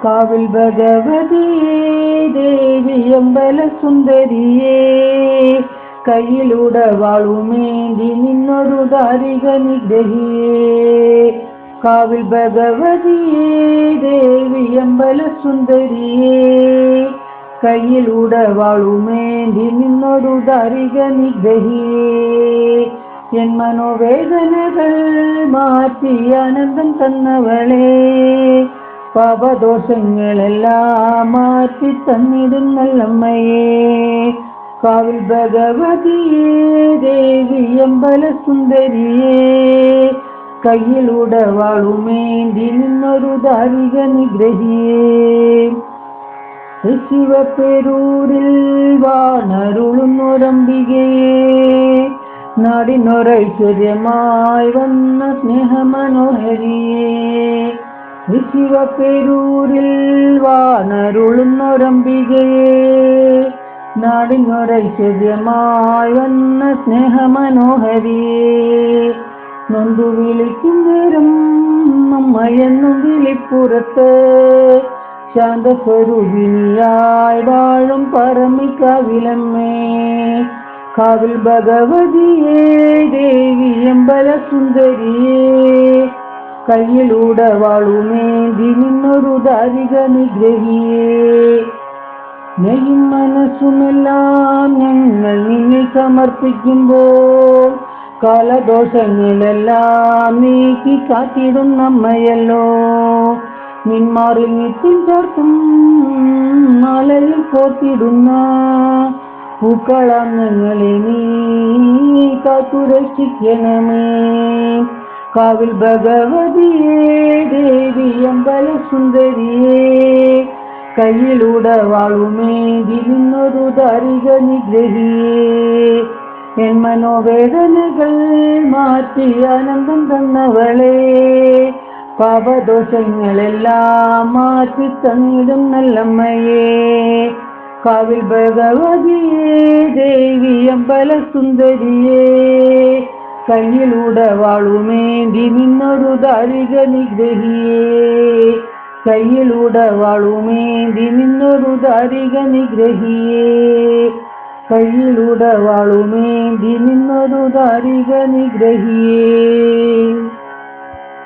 കാവിൽ ഭഗവതിയേ ദേവി അമ്പല സുന്ദരിയേ കയ്യിലൂടെ വാളുമേന്തി നിന്നൊരു ദാരിക നിഗ്രഹിയേ കാവിൽ ഭഗവതിയേ ദേവി അമ്പല സുന്ദരിയേ കയ്യിലൂടെ വാളുമേന്തി നിന്നൊരു ദാരിക നിഗ്രഹിയേ എൻ മനോവേദനകൾ മാറ്റി ആനന്ദം തന്നവളേ പാപദോഷങ്ങളെല്ലാം മാറ്റി തന്നിടും നല്ലമ്മയേ കാവിൽ ഭഗവതിയേ ദേവി അമ്പല സുന്ദരിയേ കയ്യിലൂടെ വാളുമേന്തി നിന്നൊരു ദാരിക നിഗ്രഹിയേ ശിവപേരൂരിൽ വാണരുളുന്നൊരംബികയേ നാടിനൊരൈശ്വര്യമായി വന്ന സ്നേഹമനോഹരിയേ ശിവപേരൂരിൽ വാണരുളുന്നൊരംബികയേ നാടിനൊരൈശ്വര്യമായി വന്ന സ്നേഹമനോഹരിയേ നൊന്തു വിളിക്കും നേരം അമ്മയെന്നും വിളിപ്പുറത്ത് ശാന്തസ്വരൂപിണിയായി വാഴും പരമിക്കാവിലമ്മേ കാവിൽ ഭഗവതിയേ ദേവി അമ്പല സുന്ദരിയേ കയ്യിലൂടെ വാളുമേന്തി നിന്നൊരു ദാരിക നിഗ്രഹിയേ നെയ്യും മനസ്സുമെല്ലാം ഞങ്ങൾ നിന്നിൽ സമർപ്പിക്കുമ്പോൾ കാലദോഷങ്ങളെല്ലാം നീക്കി കാത്തിടും നമ്മയല്ലോ നിന്മാറിൽ നിത്യം ചേർത്തും മലയിൽ കോർത്തിടുന്ന പൂക്കളം ഞങ്ങളെ നീ കാത്തുരക്ഷിക്കണമേ കാവിൽ ഭഗവതിയേ ദേവി അമ്പല സുന്ദരിയേ കയ്യിലൂടെ വാളുമേന്തി നിന്നൊരു ദാരിക നിഗ്രഹിയേ എൻ മനോവേദനകൾ മാറ്റി ആനന്ദം തന്നവളേ പാപദോഷങ്ങളെല്ലാം മാറ്റി തന്നിടും നല്ലമ്മയേ കാവിൽ ഭഗവതിയേ ദേവി അമ്പല സുന്ദരിയേ കയ്യിലൂടെ വാളുമേന്തി നിന്നൊരു ദാരിക നിഗ്രഹിയേ കയ്യിലൂടെ വാളുമേന്തി നിന്നൊരു ദാരിക നിഗ്രഹിയേ കയ്യിലൂടെ വാളുമേന്തി നിന്നൊരു ദാരിക നിഗ്രഹിയേ